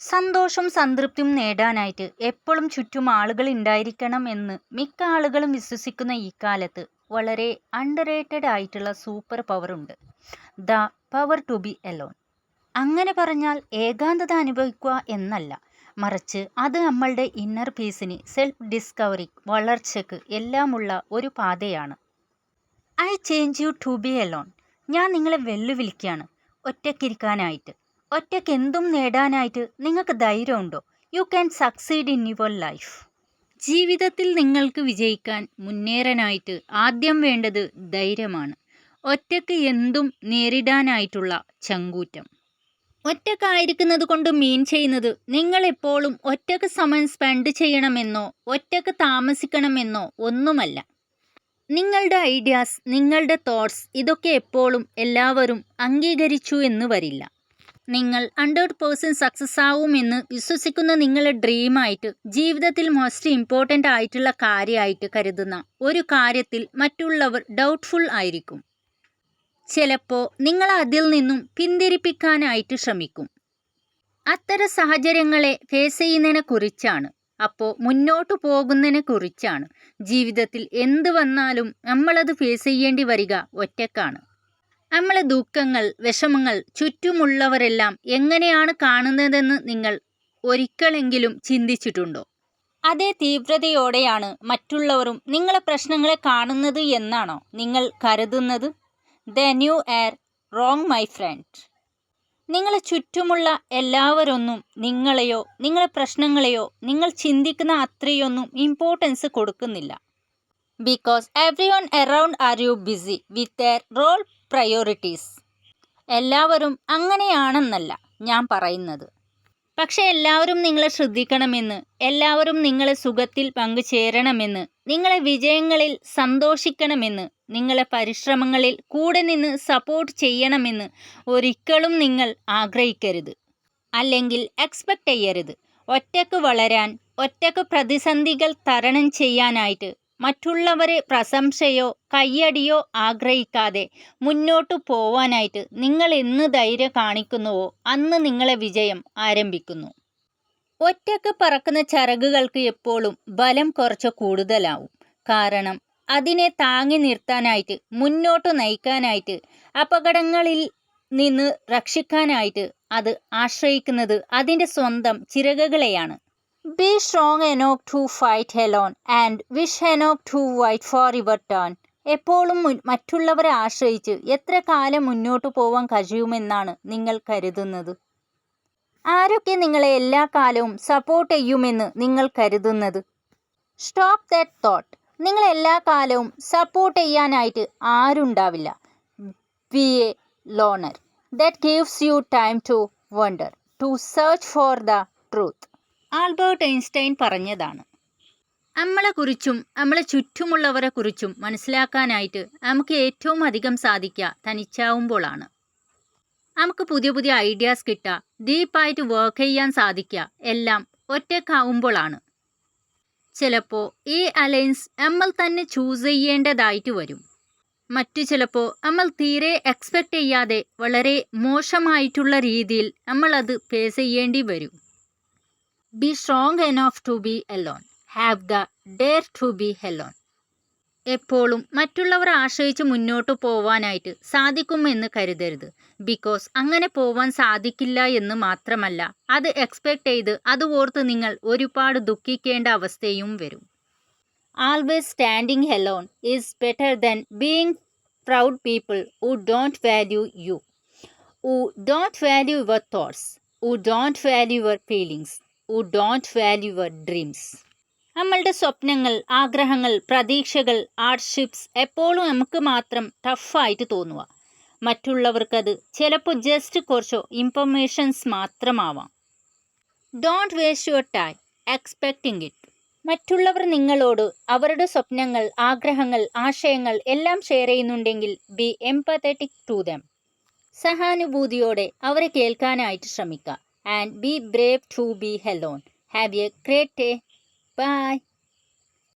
സന്തോഷവും സംതൃപ്തിയും നേടാനായിട്ട് എപ്പോഴും ചുറ്റും ആളുകൾ ഉണ്ടായിരിക്കണം എന്ന് മിക്ക ആളുകളും വിശ്വസിക്കുന്ന ഈ കാലത്ത് വളരെ അണ്ടർറേറ്റഡ് ആയിട്ടുള്ള സൂപ്പർ പവർ ഉണ്ട്. The power to be alone. അങ്ങനെ പറഞ്ഞാൽ ഏകാന്തത അനുഭവിക്കുക എന്നല്ല, മറിച്ച് അത് നമ്മളുടെ ഇന്നർ പീസിന്, സെൽഫ് ഡിസ്കവറി, വളർച്ചയ്ക്ക് എല്ലാമുള്ള ഒരു പാതയാണ്. I change you to be alone. ഞാൻ നിങ്ങളെ വെല്ലുവിളിക്കുകയാണ് ഒറ്റയ്ക്കിരിക്കാനായിട്ട്. ഒറ്റയ്ക്ക് എന്തും നേടാനായിട്ട് നിങ്ങൾക്ക് ധൈര്യമുണ്ടോ? You can succeed in your life. ജീവിതത്തിൽ നിങ്ങൾക്ക് വിജയിക്കാൻ, മുന്നേറാനായിട്ട് ആദ്യം വേണ്ടത് ധൈര്യമാണ്. ഒറ്റയ്ക്ക് എന്തും നേരിടാനായിട്ടുള്ള ചങ്കൂറ്റം. ഒറ്റയ്ക്കായിരിക്കുന്നത് കൊണ്ട് മീൻ ചെയ്യുന്നത് നിങ്ങൾ എപ്പോഴും ഒറ്റയ്ക്ക് സമയം സ്പെൻഡ് ചെയ്യണമെന്നോ ഒറ്റയ്ക്ക് താമസിക്കണമെന്നോ ഒന്നുമല്ല. നിങ്ങളുടെ ഐഡിയാസ്, നിങ്ങളുടെ തോട്ട്സ് ഇതൊക്കെ എപ്പോഴും എല്ലാവരും അംഗീകരിച്ചു എന്ന് വരില്ല. നിങ്ങൾ 100% സക്സസ് ആവുമെന്ന് വിശ്വസിക്കുന്ന നിങ്ങളുടെ ഡ്രീമായിട്ട്, ജീവിതത്തിൽ മോസ്റ്റ് ഇമ്പോർട്ടൻ്റ് ആയിട്ടുള്ള കാര്യമായിട്ട് കരുതുന്ന ഒരു കാര്യത്തിൽ മറ്റുള്ളവർ ഡൗട്ട്ഫുൾ ആയിരിക്കും. ചിലപ്പോൾ നിങ്ങൾ അതിൽ നിന്നും പിന്തിരിപ്പിക്കാനായിട്ട് ശ്രമിക്കും. അത്തരം സാഹചര്യങ്ങളെ ഫേസ് ചെയ്യുന്നതിനെ കുറിച്ചാണ്, അപ്പോൾ മുന്നോട്ട് പോകുന്നതിനെ കുറിച്ചാണ്. ജീവിതത്തിൽ എന്ത് വന്നാലും നമ്മളത് ഫേസ് ചെയ്യേണ്ടി വരിക ഒറ്റക്കാണ്. നമ്മളെ ദുഃഖങ്ങൾ, വിഷമങ്ങൾ ചുറ്റുമുള്ളവരെല്ലാം എങ്ങനെയാണ് കാണുന്നതെന്ന് നിങ്ങൾ ഒരിക്കലെങ്കിലും ചിന്തിച്ചിട്ടുണ്ടോ? അതേ തീവ്രതയോടെയാണ് മറ്റുള്ളവരും നിങ്ങളെ പ്രശ്നങ്ങളെ കാണുന്നത് എന്നാണോ നിങ്ങൾ കരുതുന്നത്? Then you are wrong my friend. നിങ്ങളെ ചുറ്റുമുള്ള എല്ലാവരൊന്നും നിങ്ങളെയോ നിങ്ങളെ പ്രശ്നങ്ങളെയോ നിങ്ങൾ ചിന്തിക്കുന്ന അത്രയൊന്നും ഇമ്പോർട്ടൻസ് കൊടുക്കുന്നില്ല. Because everyone around are you busy with their role priorities. എല്ലാവരും അങ്ങനെയാണെന്നല്ല ഞാൻ പറയുന്നത്, പക്ഷെ എല്ലാവരും നിങ്ങളെ ശ്രദ്ധിക്കണമെന്ന്, എല്ലാവരും നിങ്ങളെ സുഖത്തിൽ പങ്കുചേരണമെന്ന്, നിങ്ങളെ വിജയങ്ങളിൽ സന്തോഷിക്കണമെന്ന്, നിങ്ങളെ പരിശ്രമങ്ങളിൽ കൂടെ നിന്ന് സപ്പോർട്ട് ചെയ്യണമെന്ന് ഒരിക്കലും നിങ്ങൾ ആഗ്രഹിക്കരുത്. അല്ലെങ്കിൽ എക്സ്പെക്റ്റ് ചെയ്യരുത്. ഒറ്റയ്ക്ക് വളരാൻ, ഒറ്റയ്ക്ക് പ്രതിസന്ധികൾ തരണം ചെയ്യാനായിട്ട് മറ്റുള്ളവരെ പ്രശംസയോ കയ്യടിയോ ആഗ്രഹിക്കാതെ മുന്നോട്ടു പോവാനായിട്ട് നിങ്ങൾ എന്ന് ധൈര്യം കാണിക്കുന്നുവോ അന്ന് നിങ്ങളെ വിജയം ആരംഭിക്കുന്നു. ഒറ്റയ്ക്ക് പറക്കുന്ന ചിറകുകൾക്ക് എപ്പോഴും ബലം കുറച്ച് കൂടുതലാവും. കാരണം അതിനെ താങ്ങി നിർത്താനായിട്ട്, മുന്നോട്ട് നയിക്കാനായിട്ട്, അപകടങ്ങളിൽ നിന്ന് രക്ഷിക്കാനായിട്ട് അത് ആശ്രയിക്കുന്നത് അതിൻ്റെ സ്വന്തം ചിറകുകളെയാണ്. Be strong enough to fight alone and wish enough to wait for your turn. എപ്പോഴും മറ്റുള്ളവരെ ആശ്രയിച്ച് എത്ര കാലം മുന്നോട്ട് പോവാൻ കഴിയുമെന്നാണ് നിങ്ങൾ കരുതുന്നത്? ആരൊക്കെ നിങ്ങളെ എല്ലാ കാലവും സപ്പോർട്ട് ചെയ്യുമെന്ന് നിങ്ങൾ കരുതുന്നത്? Stop that thought. നിങ്ങൾ എല്ലാ കാലവും സപ്പോർട്ട് ചെയ്യാനായിട്ട് ആരുണ്ടാവില്ല. Be a loner. That gives you time to wonder, to search for the truth. Albert Einstein പറഞ്ഞതാണ്. നമ്മളെക്കുറിച്ചും നമ്മളെ ചുറ്റുമുള്ളവരെ കുറിച്ചും മനസ്സിലാക്കാനായിട്ട് നമുക്ക് ഏറ്റവും അധികം സാധിക്കുക തനിച്ചാവുമ്പോഴാണ്. നമുക്ക് പുതിയ പുതിയ ഐഡിയാസ് കിട്ടുക, ഡീപ്പായിട്ട് വർക്ക് ചെയ്യാൻ സാധിക്കുക എല്ലാം ഒറ്റക്കാവുമ്പോഴാണ്. ചിലപ്പോൾ ഈ അലയൻസ് നമ്മൾ തന്നെ ചൂസ് ചെയ്യേണ്ടതായിട്ട് വരും. മറ്റു ചിലപ്പോൾ നമ്മൾ തീരെ എക്സ്പെക്റ്റ് ചെയ്യാതെ വളരെ മോശമായിട്ടുള്ള രീതിയിൽ നമ്മളത് ഫേസ് ചെയ്യേണ്ടി വരും. Be strong enough to be alone. Have the dare to be alone. എപ്പോഴും മറ്റുള്ളവരെ ആശ്രയിച്ച് മുന്നോട്ട് പോവാനായിട്ട് സാധിക്കുമെന്ന് കരുതരുത്. ബിക്കോസ് അങ്ങനെ പോവാൻ സാധിക്കില്ല എന്ന് മാത്രമല്ല, അത് എക്സ്പെക്റ്റ് ചെയ്ത് അത് ഓർത്ത് നിങ്ങൾ ഒരുപാട് ദുഃഖിക്കേണ്ട അവസ്ഥയും വരും. Always standing alone is better than being proud people who don't value you, who don't value your thoughts, who don't value your feelings, who don't value your dreams. നമ്മളുടെ സ്വപ്നങ്ങൾ, ആഗ്രഹങ്ങൾ, പ്രതീക്ഷകൾ, ഹാർഡ്ഷിപ്സ് എപ്പോഴും നമുക്ക് മാത്രം ടഫായിട്ട് തോന്നുക. മറ്റുള്ളവർക്കത് ചിലപ്പോൾ ജസ്റ്റ് കുറച്ചോ ഇൻഫർമേഷൻസ് മാത്രമാവാം. Don't waste your time expecting it. മറ്റുള്ളവർ നിങ്ങളോട് അവരുടെ സ്വപ്നങ്ങൾ, ആഗ്രഹങ്ങൾ, ആശയങ്ങൾ എല്ലാം ഷെയർ ചെയ്യുന്നുണ്ടെങ്കിൽ ബി എംപത്തറ്റിക് ടു ദം. സഹാനുഭൂതിയോടെ അവരെ കേൾക്കാനായിട്ട് ശ്രമിക്കുക. And be brave to be alone. Have a great day. Bye.